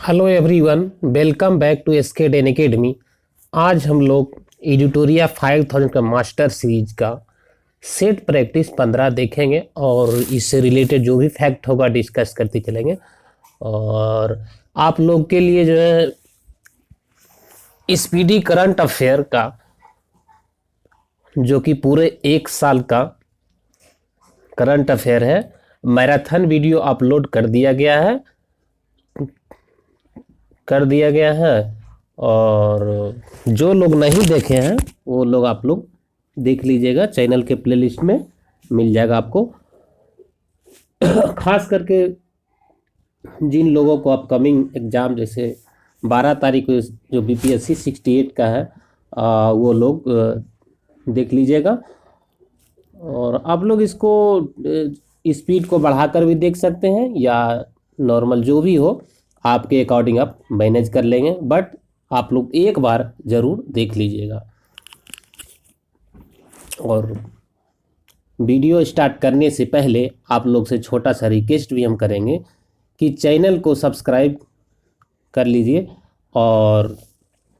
Hello everyone, welcome back to SK academy. आज हम लोग एडिटोरिया 5000 का मास्टर सीरीज का सेट प्रैक्टिस 15 देखेंगे और इससे रिलेटेड जो भी फैक्ट होगा डिस्कस करते चलेंगे। और आप लोग के लिए जो है स्पीडी करंट अफेयर का जो कि पूरे एक साल का करंट अफेयर है, मैराथन वीडियो अपलोड कर दिया गया है। और जो लोग नहीं देखे हैं वो लोग आप लोग देख लीजिएगा, चैनल के प्लेलिस्ट में मिल जाएगा आपको। खास करके जिन लोगों को अपकमिंग एग्ज़ाम जैसे 12 तारीख को जो बीपीएससी 68 का है, वो लोग देख लीजिएगा। और आप लोग इसको स्पीड को बढ़ाकर भी देख सकते हैं या नॉर्मल जो भी हो आपके अकॉर्डिंग आप मैनेज कर लेंगे, बट आप लोग एक बार ज़रूर देख लीजिएगा। और वीडियो स्टार्ट करने से पहले आप लोग से छोटा सा रिक्वेस्ट भी हम करेंगे कि चैनल को सब्सक्राइब कर लीजिए और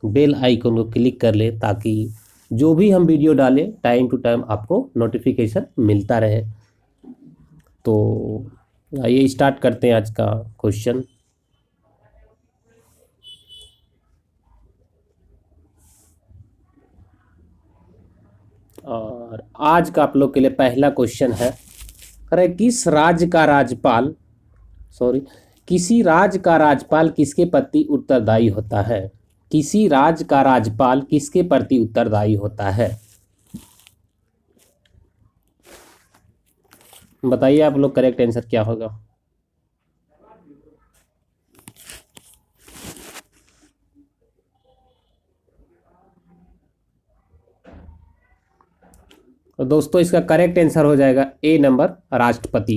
बेल आइकन को क्लिक कर ले ताकि जो भी हम वीडियो डालें टाइम टू टाइम आपको नोटिफिकेशन मिलता रहे। तो आइए स्टार्ट करते हैं आज का क्वेश्चन। और आज का आप लोग के लिए पहला क्वेश्चन है, अरे किसी राज्य का राज्यपाल किसके प्रति उत्तरदायी होता है? किसी राज्य का राज्यपाल किसके प्रति उत्तरदायी होता है? बताइए आप लोग, करेक्ट आंसर क्या होगा? तो दोस्तों इसका करेक्ट आंसर हो जाएगा ए नंबर, राष्ट्रपति।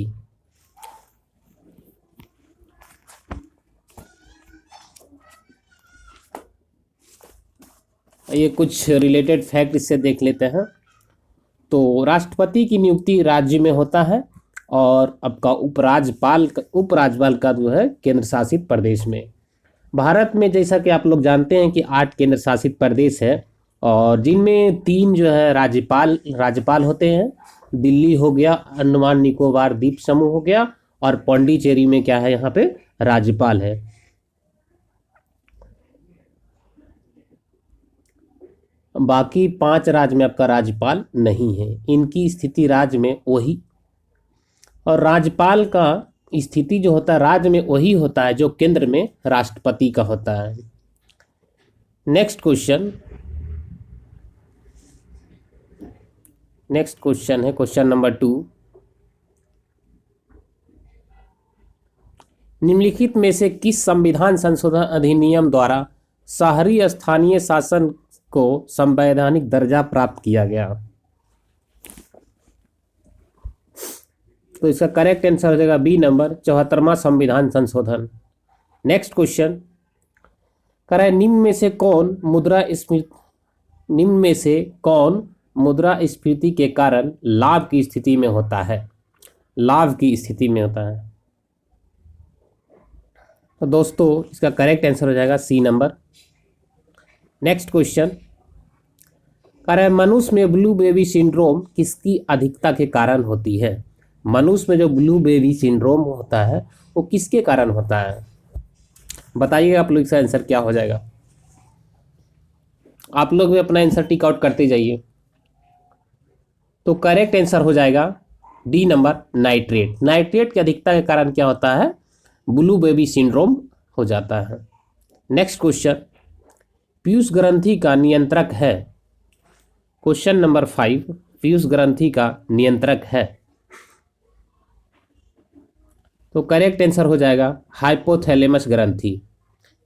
ये कुछ रिलेटेड फैक्ट इससे देख लेते हैं। तो राष्ट्रपति की नियुक्ति राज्य में होता है और आपका उपराज्यपाल का जो है केंद्र शासित प्रदेश में। भारत में जैसा कि आप लोग जानते हैं कि 8 केंद्र शासित प्रदेश है और जिनमें 3 जो है राज्यपाल होते हैं। दिल्ली हो गया, अंडमान निकोबार द्वीप समूह हो गया, और पौंडीचेरी में क्या है, यहाँ पे राज्यपाल है। बाकी 5 राज्य में आपका राज्यपाल नहीं है, इनकी स्थिति राज्य में वही, और राज्यपाल का स्थिति जो होता है राज्य में वही होता है जो केंद्र में राष्ट्रपति का होता है। नेक्स्ट क्वेश्चन है क्वेश्चन नंबर 2। निम्नलिखित में से किस संविधान संशोधन अधिनियम द्वारा शहरी स्थानीय शासन को संवैधानिक दर्जा प्राप्त किया गया? तो इसका करेक्ट आंसर हो जाएगा बी नंबर, 74वां संविधान संशोधन। नेक्स्ट क्वेश्चन करें, निम्न में से कौन मुद्रास्फीति के कारण लाभ की स्थिति में होता है? तो दोस्तों इसका करेक्ट आंसर हो जाएगा सी नंबर। नेक्स्ट क्वेश्चन करें, मनुष्य में ब्लू बेबी सिंड्रोम किसकी अधिकता के कारण होती है? मनुष्य में जो ब्लू बेबी सिंड्रोम होता है वो किसके कारण होता है? बताइए आप लोग, इसका आंसर क्या हो जाएगा? आप लोग भी अपना आंसर टिक आउट करते जाइए। तो करेक्ट आंसर हो जाएगा डी नंबर, नाइट्रेट की अधिकता के कारण क्या होता है? ब्लू बेबी सिंड्रोम हो जाता है। नेक्स्ट क्वेश्चन, पीयूष ग्रंथि का नियंत्रक है? क्वेश्चन नंबर 5, पीयूष ग्रंथि का नियंत्रक है? तो करेक्ट आंसर हो जाएगा हाइपोथैलेमस ग्रंथि,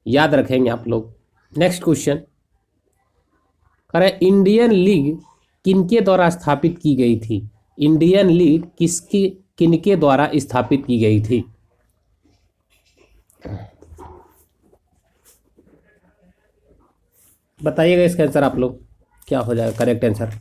याद रखेंगे आप लोग। नेक्स्ट क्वेश्चन करें, इंडियन लीग किनके द्वारा स्थापित की गई थी? इंडियन लीग किनके द्वारा स्थापित की गई थी? बताइएगा इसका आंसर आप लोग क्या हो जाएगा करेक्ट आंसर?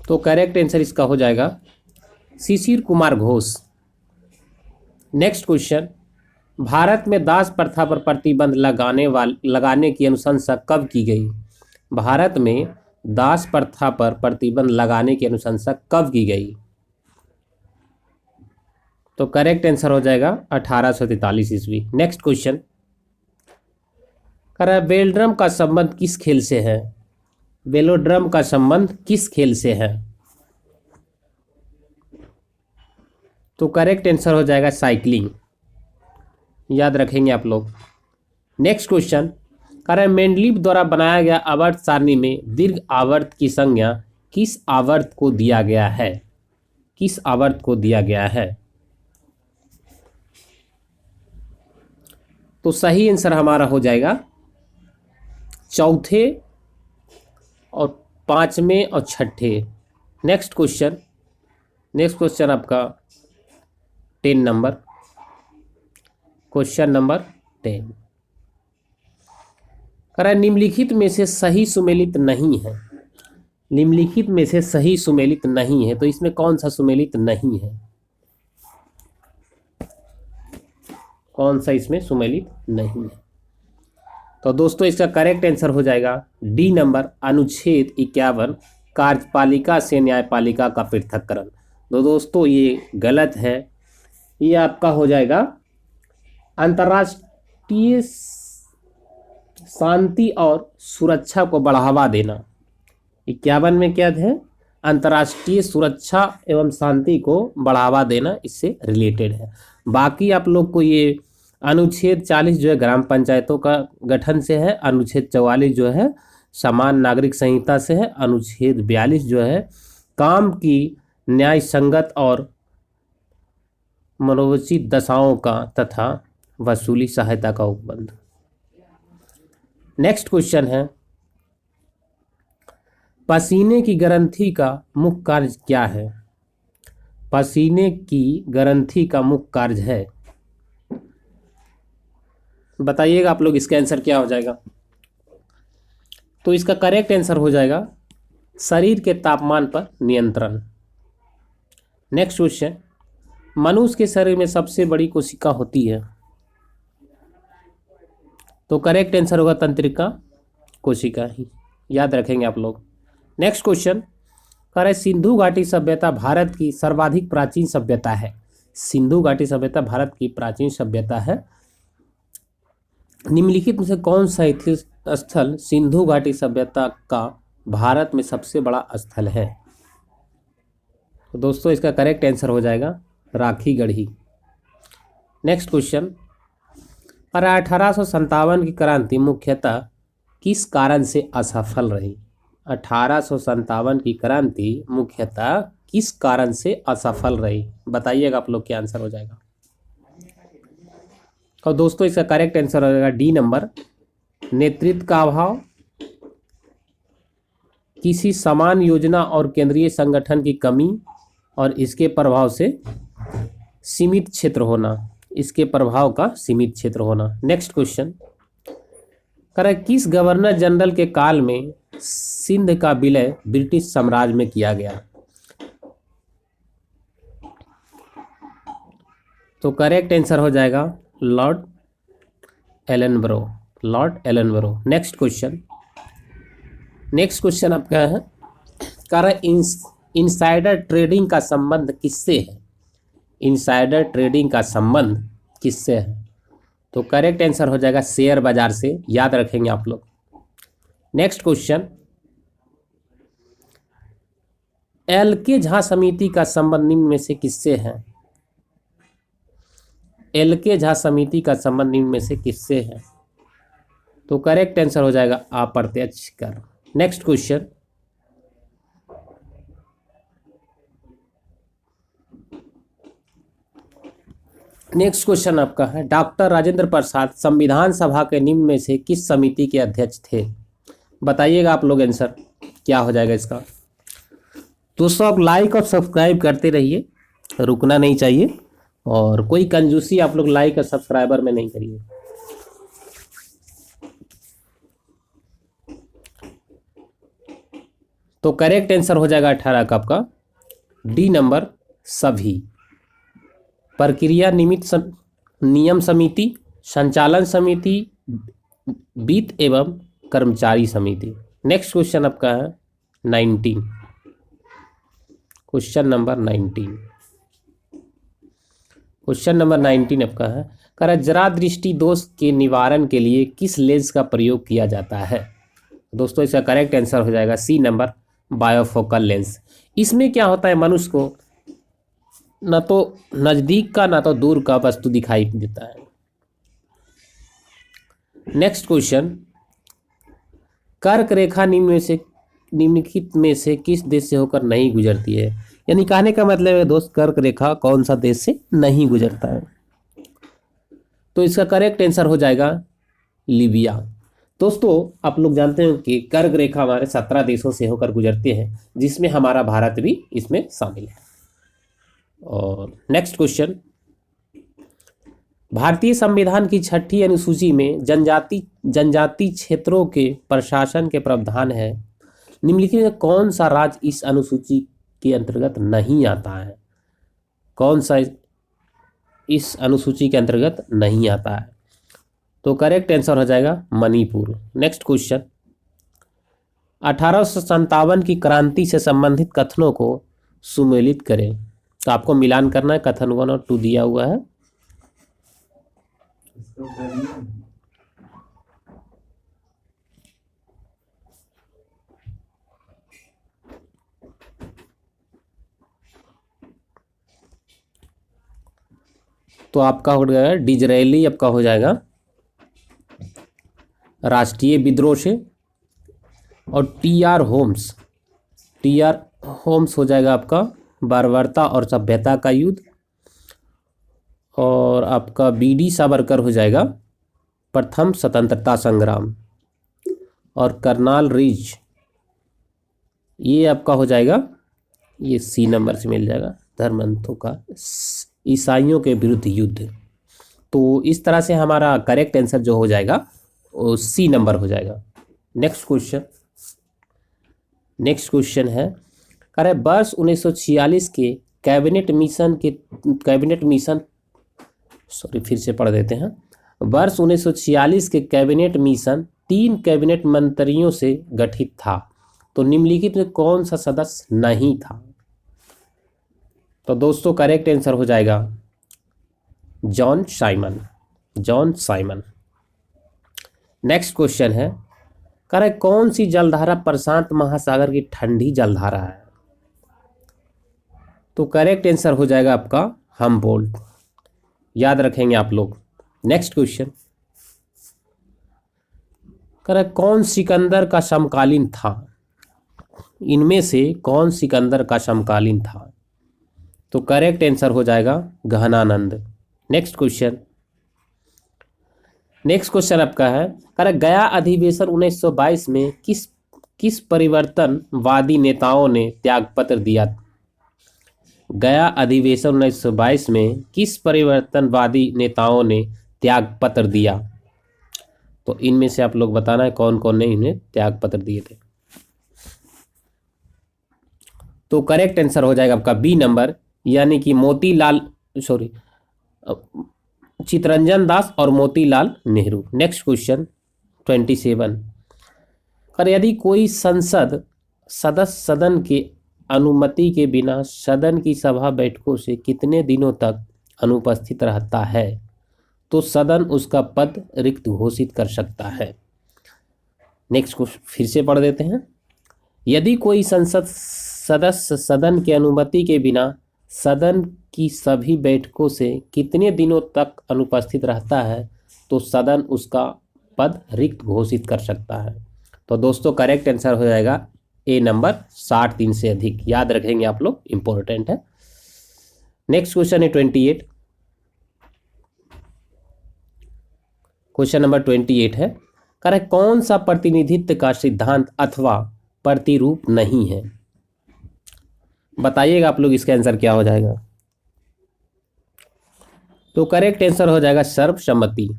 तो करेक्ट आंसर इसका हो जाएगा शिशिर कुमार घोष। नेक्स्ट क्वेश्चन, भारत में दास प्रथा पर प्रतिबंध लगाने की अनुशंसा कब की गई? भारत में दास प्रथा पर प्रतिबंध लगाने की अनुशंसा कब की गई? तो करेक्ट आंसर हो जाएगा 1843 ईस्वी। नेक्स्ट क्वेश्चन, कह रहा है वेलोड्रम का संबंध किस खेल से है? वेलोड्रम का संबंध किस खेल से है? तो करेक्ट आंसर हो जाएगा साइकिलिंग, याद रखेंगे आप लोग। नेक्स्ट क्वेश्चन, कह रहा है मेंडलीव द्वारा बनाया गया आवर्त सारणी में दीर्घ आवर्त की संज्ञा किस आवर्त को दिया गया है? किस आवर्त को दिया गया है? तो सही आंसर हमारा हो जाएगा चौथे और पांचवें और छठे। नेक्स्ट क्वेश्चन आपका 10 नंबर, क्वेश्चन नंबर 10, कह रहा है निम्नलिखित में से सही सुमेलित नहीं है। निम्नलिखित में से सही सुमेलित नहीं है, तो इसमें कौन सा सुमेलित नहीं है? कौन सा इसमें सुमेलित नहीं है? तो दोस्तों इसका करेक्ट आंसर हो जाएगा डी नंबर, अनुच्छेद 51 कार्यपालिका से न्यायपालिका का पृथक्करण। तो दोस्तों ये गलत है, ये आपका हो जाएगा अंतर्राष्ट्रीय शांति और सुरक्षा को बढ़ावा देना। 51 में क्या है? अंतर्राष्ट्रीय सुरक्षा एवं शांति को बढ़ावा देना, इससे रिलेटेड है। बाकी आप लोग को ये अनुच्छेद 40 जो है ग्राम पंचायतों का गठन से है, अनुच्छेद 44 जो है समान नागरिक संहिता से है, अनुच्छेद 42 जो है काम की न्याय संगत और मनोचित दशाओं का तथा वसूली सहायता का उपबंध। नेक्स्ट क्वेश्चन है, पसीने की ग्रंथि का मुख्य कार्य क्या है? पसीने की ग्रंथि का मुख्य कार्य है, बताइएगा आप लोग इसका आंसर क्या हो जाएगा? तो इसका करेक्ट आंसर हो जाएगा शरीर के तापमान पर नियंत्रण। नेक्स्ट क्वेश्चन, मनुष्य के शरीर में सबसे बड़ी कोशिका होती है? तो करेक्ट आंसर होगा तंत्रिका कोशिका ही, याद रखेंगे आप लोग। नेक्स्ट क्वेश्चन, कह रहे सिंधु घाटी सभ्यता भारत की सर्वाधिक प्राचीन सभ्यता है। सिंधु घाटी सभ्यता भारत की प्राचीन सभ्यता है। निम्नलिखित में से कौन सा ऐतिहासिक स्थल सिंधु घाटी सभ्यता का भारत में सबसे बड़ा स्थल है? तो दोस्तों इसका करेक्ट आंसर हो जाएगा राखी गढ़ी। नेक्स्ट क्वेश्चन, पर 1857 की क्रांति मुख्यतः किस कारण से असफल रही? 1857 की क्रांति मुख्यतः किस कारण से असफल रही? बताइएगा आप लोग क्या आंसर हो जाएगा। और दोस्तों इसका करेक्ट आंसर हो जाएगा डी नंबर, नेतृत्व का अभाव, किसी समान योजना और केंद्रीय संगठन की कमी और इसके प्रभाव से सीमित क्षेत्र होना, इसके प्रभाव का सीमित क्षेत्र होना। नेक्स्ट क्वेश्चन, कह रहा किस गवर्नर जनरल के काल में सिंध का विलय ब्रिटिश साम्राज्य में किया गया? तो करेक्ट आंसर हो जाएगा लॉर्ड एलनब्रो, लॉर्ड एलनब्रो। नेक्स्ट क्वेश्चन आपका है, कह रहा इनसाइडर ट्रेडिंग का संबंध किससे है? इनसाइडर ट्रेडिंग का संबंध किससे है? तो करेक्ट आंसर हो जाएगा शेयर बाजार से, याद रखेंगे आप लोग। नेक्स्ट क्वेश्चन, एलके झा समिति का संबंध निम्न में से किससे है? एलके झा समिति का संबंध निम्न में से किससे है? तो करेक्ट आंसर हो जाएगा अप्रत्यक्ष कर। नेक्स्ट क्वेश्चन, नेक्स्ट क्वेश्चन आपका है, डॉक्टर राजेंद्र प्रसाद संविधान सभा के निम्न में से किस समिति के अध्यक्ष थे? बताइएगा आप लोग आंसर क्या हो जाएगा इसका। दोस्तों आप लाइक और सब्सक्राइब करते रहिए, रुकना नहीं चाहिए, और कोई कंजूसी आप लोग लाइक और सब्सक्राइबर में नहीं करिए। तो करेक्ट आंसर हो जाएगा 18 का आपका डी नंबर सभी। प्रक्रिया नियम समिति, संचालन समिति, वित्त एवं कर्मचारी समिति। नेक्स्ट क्वेश्चन आपका है 19, क्वेश्चन नंबर 19। क्वेश्चन नंबर 19 आपका है जरा दृष्टि दोष के निवारण के लिए किस लेंस का प्रयोग किया जाता है। दोस्तों इसका करेक्ट आंसर हो जाएगा सी नंबर बायोफोकल लेंस। इसमें क्या होता है, मनुष्य को ना तो नजदीक का ना तो दूर का वस्तु दिखाई देता है। नेक्स्ट क्वेश्चन, कर्क रेखा निम्नलिखित में से किस देश से होकर नहीं गुजरती है। यानी कहने का मतलब है दोस्त, कर्क रेखा कौन सा देश से नहीं गुजरता है। तो इसका करेक्ट आंसर हो जाएगा लीबिया। दोस्तों आप लोग जानते हैं कि कर्क रेखा हमारे 17 देशों से होकर गुजरती है, जिसमें हमारा भारत भी इसमें शामिल है। और नेक्स्ट क्वेश्चन, भारतीय संविधान की 6ठी अनुसूची में जनजाति क्षेत्रों के प्रशासन के प्रावधान है। निम्नलिखित में कौन सा राज्य इस अनुसूची के अंतर्गत नहीं आता है। कौन सा इस अनुसूची के अंतर्गत नहीं आता है। तो करेक्ट आंसर हो जाएगा मणिपुर। नेक्स्ट क्वेश्चन, 1857 की क्रांति से संबंधित कथनों को सुमेलित करें। तो आपको मिलान करना है, कथन 1 और 2 दिया हुआ है। तो आपका हो जाएगा डिजरेली, आपका हो जाएगा राष्ट्रीय विद्रोह से, और टी.आर. होम्स हो जाएगा आपका बर्बरता और सभ्यता का युद्ध, और आपका बी.डी. सावरकर हो जाएगा प्रथम स्वतंत्रता संग्राम, और करनाल रिज ये आपका हो जाएगा, ये सी नंबर से मिल जाएगा, धर्मांतों का ईसाइयों के विरुद्ध युद्ध। तो इस तरह से हमारा करेक्ट आंसर जो हो जाएगा वो सी नंबर हो जाएगा। नेक्स्ट क्वेश्चन है वर्ष 1946 के कैबिनेट मिशन फिर से पढ़ देते हैं। वर्ष 1946 के कैबिनेट मिशन 3 कैबिनेट मंत्रियों से गठित था। तो निम्नलिखित में कौन सा सदस्य नहीं था। तो दोस्तों करेक्ट आंसर हो जाएगा जॉन साइमन। नेक्स्ट क्वेश्चन है कौन सी जलधारा प्रशांत महासागर की ठंडी जलधारा है। तो करेक्ट आंसर हो जाएगा आपका हम्बोल्ट, याद रखेंगे आप लोग। नेक्स्ट क्वेश्चन, कौन सिकंदर का समकालीन था। इनमें से कौन सिकंदर का समकालीन था। तो करेक्ट आंसर हो जाएगा गहनानंद। नेक्स्ट क्वेश्चन आपका है गया अधिवेशन 1922 में किस परिवर्तनवादी नेताओं ने त्यागपत्र दिया। गया अधिवेशन 1922 में किस परिवर्तनवादी नेताओं ने त्यागपत्र दिया। तो इनमें से आप लोग बताना है कौन कौन ने इन्हें त्यागपत्र दिए थे। तो करेक्ट आंसर हो जाएगा आपका बी नंबर, यानी कि चितरंजन दास और मोतीलाल नेहरू। नेक्स्ट क्वेश्चन 27, यदि कोई सदस्य सदन के अनुमति के बिना सदन की सभा बैठकों से कितने दिनों तक अनुपस्थित रहता है, तो सदन उसका पद रिक्त घोषित कर सकता है। नेक्स्ट क्वेश्चन फिर से पढ़ देते हैं। यदि कोई सदस्य सदन की अनुमति के बिना सदन की सभी बैठकों से कितने दिनों तक अनुपस्थित रहता है, तो सदन उसका पद रिक्त घोषित कर सकता है। तो दोस्तों करेक्ट आंसर हो जाएगा ए नंबर 60 दिन से अधिक, याद रखेंगे आप लोग, इंपॉर्टेंट है। नेक्स्ट क्वेश्चन है 28। क्वेश्चन नंबर 28 है कौन सा प्रतिनिधित्व का सिद्धांत अथवा प्रतिरूप नहीं है। बताइएगा आप लोग इसका आंसर क्या हो जाएगा। तो करेक्ट आंसर हो जाएगा सर्वसम्मति।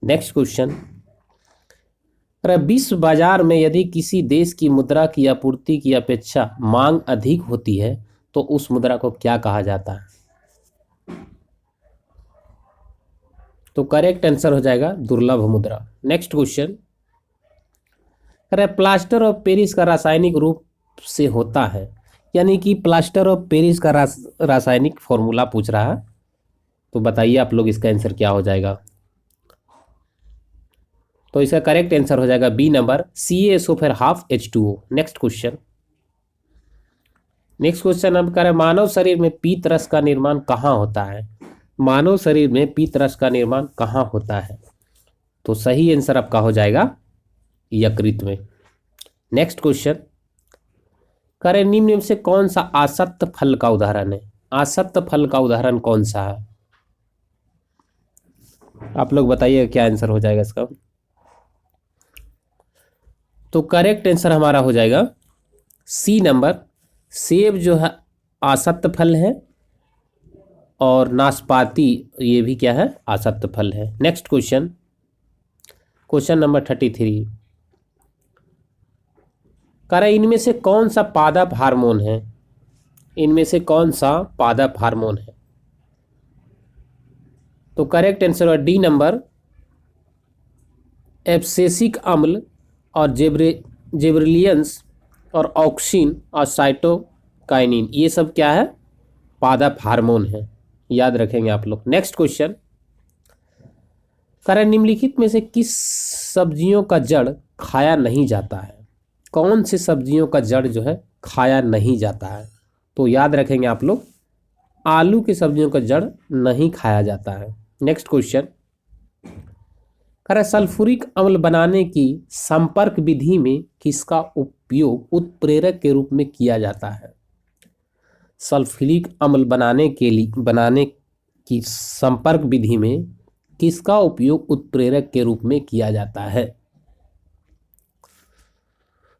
नेक्स्ट क्वेश्चन, अरे विश्व बाजार में यदि किसी देश की मुद्रा की आपूर्ति की अपेक्षा मांग अधिक होती है तो उस मुद्रा को क्या कहा जाता है? तो करेक्ट आंसर हो जाएगा दुर्लभ मुद्रा। नेक्स्ट क्वेश्चन, अरे प्लास्टर ऑफ पेरिस का रासायनिक रूप से होता है, यानी कि प्लास्टर ऑफ पेरिस का रासायनिक फॉर्मूला पूछ रहा है, तो बताइए आप लोग इसका आंसर क्या हो जाएगा? तो इसका करेक्ट आंसर हो जाएगा बी नंबर, CaSO फिर हाफ H2O। नेक्स्ट क्वेश्चन, अब करें मानव शरीर में पीत रस का निर्माण कहाँ होता है? मानव शरीर में पीत रस का निर्माण कहाँ होता है? तो सही आंसर आपका हो जाएगा यकृत में। नेक्स्ट क्वेश्चन, करें निम्न में से कौन सा आसक्त फल का उदाहरण है? आसक्त फल का उदाहरण कौन सा है? आप लोग बताइए क्या आंसर हो जाएगा इसका? तो करेक्ट आंसर हमारा हो जाएगा सी नंबर, सेब जो है आसक्त फल है और नाशपाती ये भी क्या है? आसक्त फल है। नेक्स्ट क्वेश्चन, क्वेश्चन नंबर 33, करें इनमें से कौन सा पादप हार्मोन है? इनमें से कौन सा पादप हार्मोन है? तो करेक्ट आंसर है डी नंबर, एब्सेसिक अम्ल और जेब्रेलियंस और ऑक्सिन और साइटोकाइनिन, ये सब क्या है? पादप हार्मोन है, याद रखेंगे आप लोग। नेक्स्ट क्वेश्चन, करें निम्नलिखित में से किस सब्जियों का जड़ खाया नहीं जाता है? कौन सी सब्जियों का जड़ जो है खाया नहीं जाता है? तो याद रखेंगे आप लोग, आलू की सब्जियों का जड़ नहीं खाया जाता है। नेक्स्ट क्वेश्चन, करें सल्फ्यूरिक अम्ल बनाने की संपर्क विधि में किसका उपयोग उत्प्रेरक के रूप में किया जाता है? सल्फ्यूरिक अम्ल बनाने की संपर्क विधि में किसका उपयोग उत्प्रेरक के रूप में किया जाता है?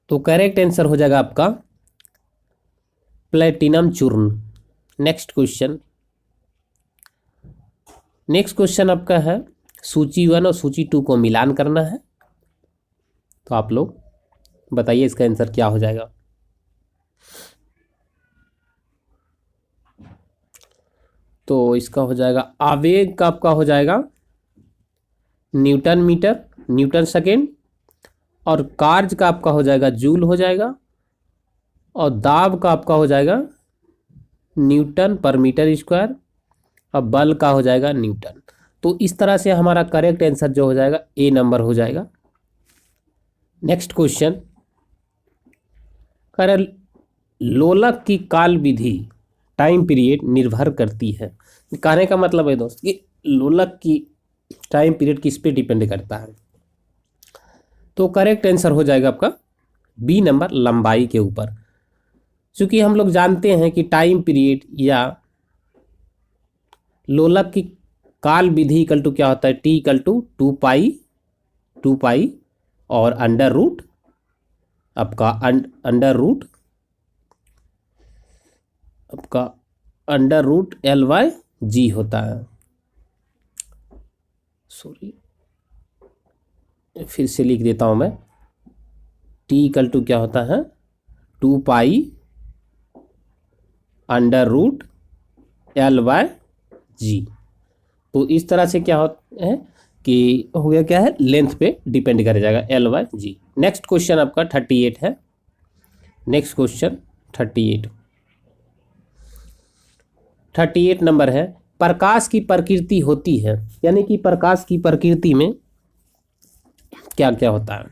तो करेक्ट आंसर हो जाएगा आपका प्लेटिनम चूर्ण। नेक्स्ट क्वेश्चन आपका है सूची 1 और सूची 2 को मिलान करना है, तो आप लोग बताइए इसका आंसर क्या हो जाएगा? तो इसका हो जाएगा आवेग का आपका हो जाएगा न्यूटन मीटर, न्यूटन सेकेंड, और कार्य का आपका हो जाएगा जूल हो जाएगा, और दाब का आपका हो जाएगा न्यूटन पर मीटर स्क्वायर, और बल का हो जाएगा न्यूटन। तो इस तरह से हमारा करेक्ट आंसर जो हो जाएगा ए नंबर हो जाएगा। नेक्स्ट क्वेश्चन, करें लोलक की काल विधि टाइम पीरियड निर्भर करती है। कहने का मतलब है दोस्त कि लोलक की टाइम पीरियड किस पे डिपेंड करता है? तो करेक्ट आंसर हो जाएगा आपका बी नंबर, लंबाई के ऊपर। क्योंकि हम लोग जानते हैं कि टाइम पीरियड या लोलक की काल विधि इक्वल टू क्या होता है? टी इक्वल टू 2 पाई और अंडर रूट आपका अंडर रूट L/G होता है। सॉरी, फिर से लिख देता हूं मैं, टी इक्वल टू क्या होता है? 2 पाई अंडर रूट L/G। तो इस तरह से क्या होता है कि हो गया क्या है? लेंथ पे डिपेंड कर जाएगा L/G। नेक्स्ट क्वेश्चन आपका 38 है। नेक्स्ट क्वेश्चन 38 नंबर है, प्रकाश की प्रकृति होती है, यानी कि प्रकाश की प्रकृति में क्या क्या होता है?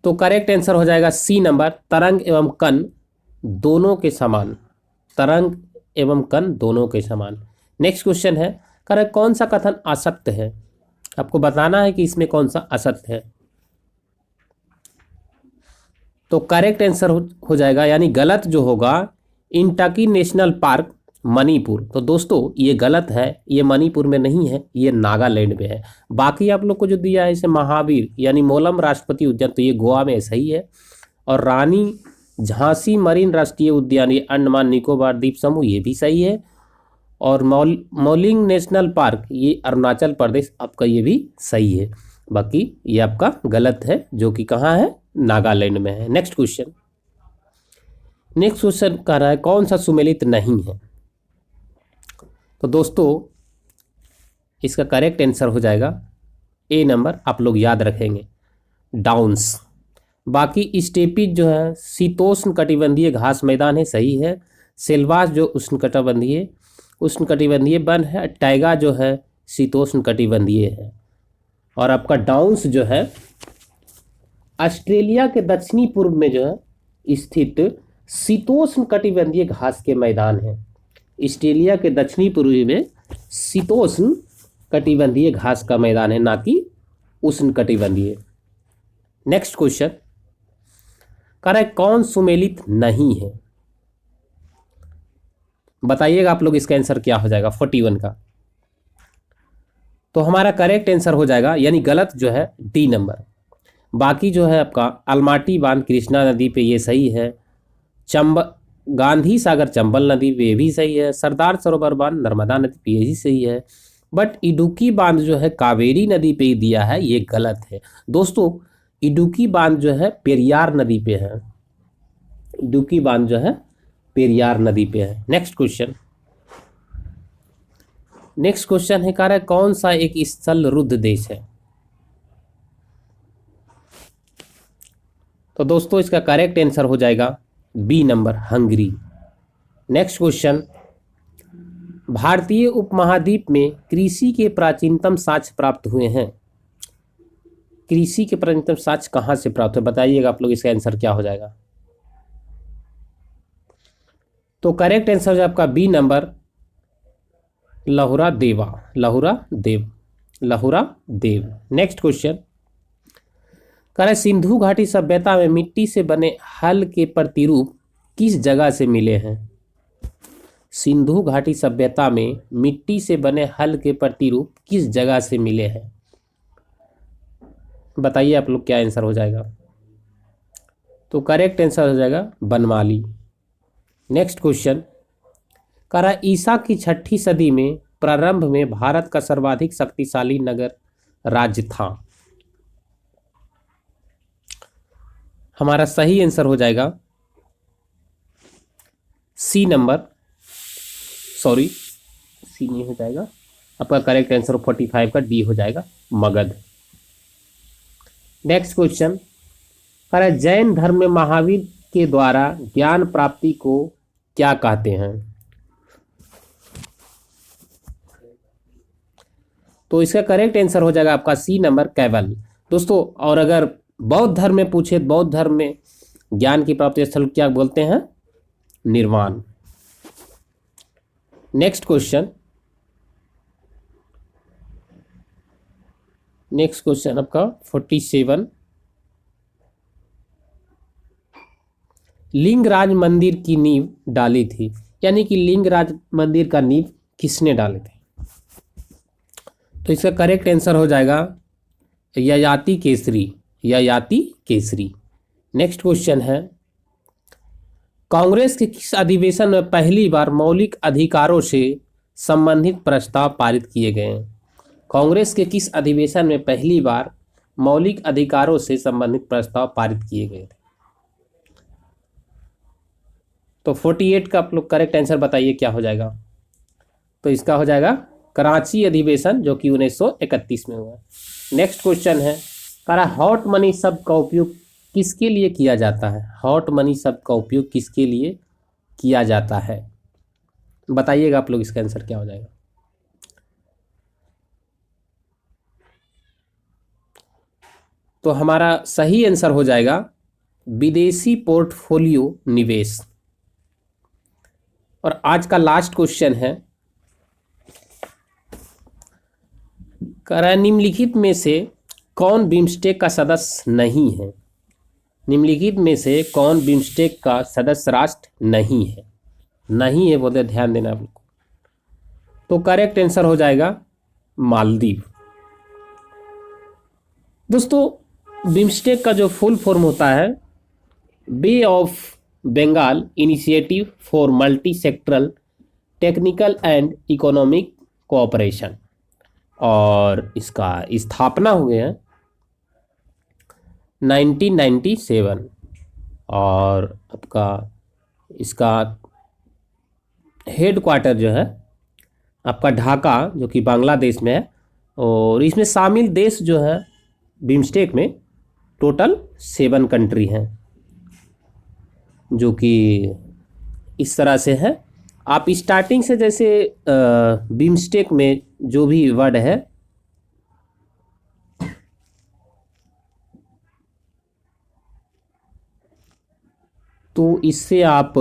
तो करेक्ट आंसर हो जाएगा सी नंबर, तरंग एवं कण दोनों के समान। तरंग एवं कण दोनों के समान। नेक्स्ट क्वेश्चन है, करेक्ट कौन सा कथन असत्य है? आपको बताना है कि इसमें कौन सा असत्य है। तो करेक्ट आंसर हो जाएगा, यानी गलत जो होगा, इंटाकी नेशनल पार्क मणिपुर। तो दोस्तों ये गलत है, ये मणिपुर में नहीं है, ये नागालैंड में है। बाकी आप लोग को जो दिया है इसे महावीर यानी मोलम राष्ट्रपति उद्यान, तो ये गोवा में सही है। और रानी झांसी मरीन राष्ट्रीय उद्यान, ये अंडमान निकोबार द्वीप समूह, ये भी सही है। और मौलिंग नेशनल पार्क, ये अरुणाचल प्रदेश आपका, ये भी सही है। बाकी ये आपका गलत है, जो कि कहाँ है, नागालैंड में है। नेक्स्ट क्वेश्चन कह रहा है कौन सा सुमेलित नहीं है। तो दोस्तों इसका करेक्ट आंसर हो जाएगा ए नंबर, आप लोग याद रखेंगे, डाउन्स। बाकी स्टेपीज जो है शीतोष्ण कटिबंधीय घास मैदान है, सही है। सेल्वास जो उष्ण कटिबंधीय वन है। टाइगा जो है शीतोष्ण कटिबंधीय है। और आपका डाउन्स जो है ऑस्ट्रेलिया के दक्षिणी पूर्व में जो है स्थित शीतोष्ण कटिबंधीय घास के मैदान है। ऑस्ट्रेलिया के दक्षिणी पूर्व में शीतोष्ण कटिबंधीय घास का मैदान है, ना कि उष्ण कटिबंधीय। नेक्स्ट क्वेश्चन कह रहा है कौन सुमेलित नहीं है। बताइएगा आप लोग इसका आंसर क्या हो जाएगा 41 का। तो हमारा करेक्ट आंसर हो जाएगा, यानी गलत जो है, डी नंबर। बाकी जो है आपका अलमाटी बांध कृष्णा नदी पे, ये सही है। गांधी सागर चंबल नदी पे, ये भी सही है। सरदार सरोवर बांध नर्मदा नदी पे, ये भी सही है। बट इडुक्की बांध जो है कावेरी नदी पे ही दिया है, ये गलत है दोस्तों। इडुक्की बांध जो है पेरियार नदी पे है। इडुक्की बांध जो है पेरियार नदी पे है। नेक्स्ट क्वेश्चन है, कह रहा है कौन सा एक स्थल रुद्ध देश है। तो दोस्तों इसका करेक्ट आंसर हो जाएगा B number, Hungary. Next question, भारतीय उपमहाद्वीप में कृषि के प्राचीनतम साक्ष्य प्राप्त हुए हैं। कृषि के प्राचीनतम साक्ष्य कहाँ से प्राप्त हुए, बताइएगा आप लोग, इसका आंसर क्या हो जाएगा। तो करेक्ट आंसर है आपका बी नंबर, लहुरा देव। नेक्स्ट क्वेश्चन कह रहा है सिंधु घाटी सभ्यता में मिट्टी से बने हल के प्रतिरूप किस जगह से मिले हैं। सिंधु घाटी सभ्यता में मिट्टी से बने हल के प्रतिरूप किस जगह से मिले हैं, बताइए आप लोग क्या आंसर हो जाएगा। तो करेक्ट आंसर हो जाएगा बनमाली। नेक्स्ट क्वेश्चन कह रहा है ईसा की 6ठी सदी में प्रारंभ में भारत का सर्वाधिक शक्तिशाली नगर राज्य था। हमारा सही आंसर हो जाएगा सी नंबर, सी नहीं हो जाएगा आपका करेक्ट आंसर 45 का डी हो जाएगा, मगध। नेक्स्ट क्वेश्चन कह रहा है जैन धर्म में महावीर के द्वारा ज्ञान प्राप्ति को क्या कहते हैं। तो इसका करेक्ट आंसर हो जाएगा आपका सी नंबर, कैवल। दोस्तों और अगर बौद्ध धर्म में पूछे, बौद्ध धर्म में ज्ञान की प्राप्ति स्थल क्या बोलते हैं, निर्वाण। नेक्स्ट क्वेश्चन आपका 47, लिंगराज मंदिर की नींव डाली थी, यानी कि लिंगराज मंदिर का नींव किसने डाले थे। तो इसका करेक्ट आंसर हो जाएगा ययाति केसरी। नेक्स्ट क्वेश्चन है कांग्रेस के किस अधिवेशन में पहली बार मौलिक अधिकारों से संबंधित प्रस्ताव पारित किए गए हैं। कांग्रेस के किस अधिवेशन में पहली बार मौलिक अधिकारों से संबंधित प्रस्ताव पारित किए गए थे। तो 48 का आप लोग करेक्ट आंसर बताइए क्या हो जाएगा। तो इसका हो जाएगा कराची अधिवेशन, जो कि 1931 में हुआ। नेक्स्ट क्वेश्चन है कह रहा हॉट मनी शब्द का उपयोग किसके लिए किया जाता है। हॉट मनी शब्द का उपयोग किसके लिए किया जाता है, बताइएगा आप लोग, इसका आंसर क्या हो जाएगा। तो हमारा सही आंसर हो जाएगा विदेशी पोर्टफोलियो निवेश। और आज का लास्ट क्वेश्चन है कह रहा है निम्नलिखित में से कौन बिम्स्टेक का सदस्य नहीं है। निम्नलिखित में से कौन बिम्स्टेक का सदस्य राष्ट्र नहीं है बोलते, ध्यान देना आप लोग। तो करेक्ट आंसर हो जाएगा मालदीव। दोस्तों बिम्स्टेक का जो फुल फॉर्म होता है bay of Bengal initiative for multi sectoral technical and economic cooperation, और इसका स्थापना हुए हैं 1997। और आपका इसका हेड क्वार्टर जो है आपका ढाका जो कि बांग्लादेश में है। और इसमें शामिल देश जो है बिम्स्टेक में टोटल 7 कंट्री हैं, जो कि इस तरह से है। आप स्टार्टिंग से जैसे बिम्स्टेक में जो भी वर्ड है तो इससे आप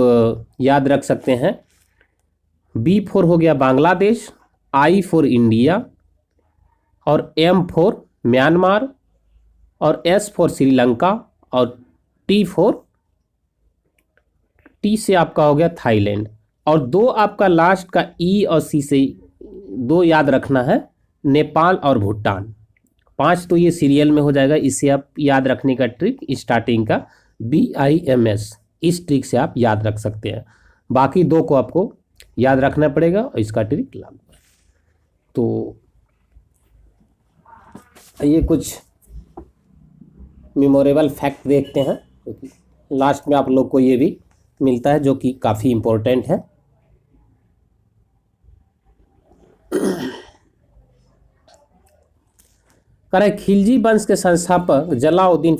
याद रख सकते हैं। B फॉर हो गया बांग्लादेश, I फॉर इंडिया, और M फॉर म्यांमार, और S फॉर श्रीलंका, और T से आपका हो गया थाईलैंड। और 2 आपका लास्ट का E और C से 2 याद रखना है, नेपाल और भूटान। 5 तो ये सीरियल में हो जाएगा। इससे आप याद रखने का ट्रिक स्टार्टिंग का BIMS, इस ट्रिक से आप याद रख सकते हैं। बाकी 2 को आपको याद रखना पड़ेगा और इसका ट्रिक लागू है। तो ये कुछ मेमोरेबल फैक्ट देखते हैं, क्योंकि लास्ट में आप लोग को ये भी मिलता है जो कि काफ़ी इम्पोर्टेंट है। कह रहे खिलजी वंश के संस्थापक जलाउद्दीन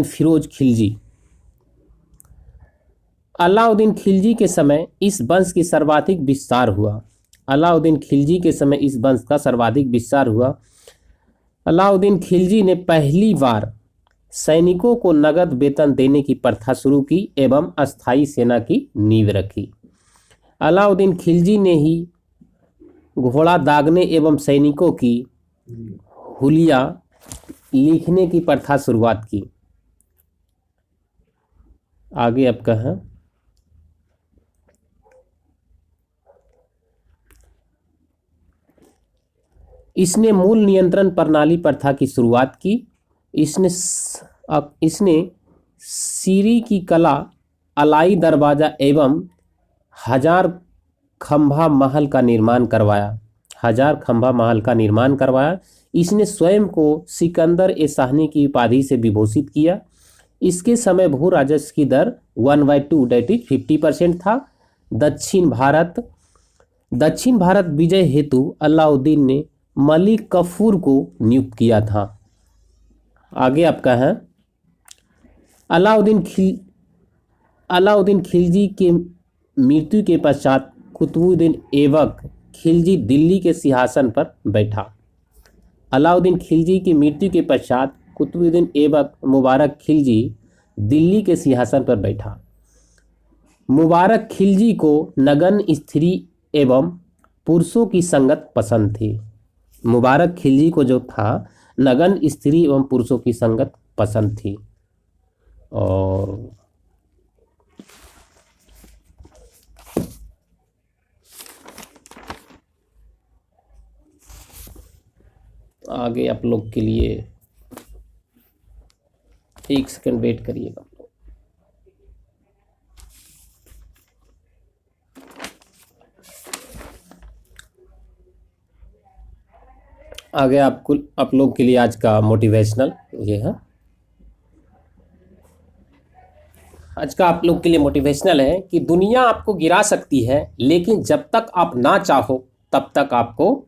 फिरोज खिलजी। अलाउद्दीन खिलजी के समय इस वंश की सर्वाधिक विस्तार हुआ। अलाउद्दीन खिलजी के समय इस वंश का सर्वाधिक विस्तार हुआ। अलाउद्दीन खिलजी ने पहली बार सैनिकों को नगद वेतन देने की प्रथा शुरू की एवं अस्थायी सेना की नींव रखी। अलाउद्दीन खिलजी ने ही घोड़ा दागने एवं सैनिकों की हुलिया लिखने की प्रथा शुरुआत की। आगे आपका है इसने मूल नियंत्रण प्रणाली प्रथा की शुरुआत की। इसने सीरी की कला, अलाई दरवाजा एवं 1000 खंभा महल का निर्माण करवाया। 1000 खंभा महल का निर्माण करवाया। इसने स्वयं को सिकंदर ए शाहनी की उपाधि से विभूषित किया। इसके समय भू राजस्व की दर 1/2 दैट इज 50% था। दक्षिण भारत विजय हेतु अलाउद्दीन ने मलिक कफूर को नियुक्त किया था। आगे आपका है अलाउद्दीन खिलजी के मृत्यु के पश्चात कुतुबुद्दीन ऐबक खिलजी दिल्ली के सिंहासन पर बैठा। अलाउद्दीन खिलजी की मृत्यु के पश्चात कुतुबुद्दीन ऐबक मुबारक खिलजी दिल्ली के सिंहासन पर बैठा। मुबारक खिलजी को नग्न स्त्री एवं पुरुषों की संगत पसंद थी। मुबारक खिलजी को जो था नग्न स्त्री एवं पुरुषों की संगत पसंद थी। और आगे आप लोग के लिए 1 सेकंड वेट करिएगा। आगे आप लोग के लिए आज का मोटिवेशनल ये है। आज का आप लोग के लिए मोटिवेशनल है कि दुनिया आपको गिरा सकती है, लेकिन जब तक आप ना चाहो तब तक आपको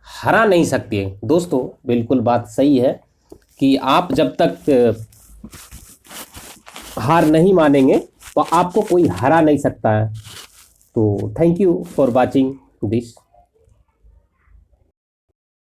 हरा नहीं सकती है। दोस्तों बिल्कुल बात सही है कि आप जब तक हार नहीं मानेंगे तो आपको कोई हरा नहीं सकता है। तो thank you for watching this.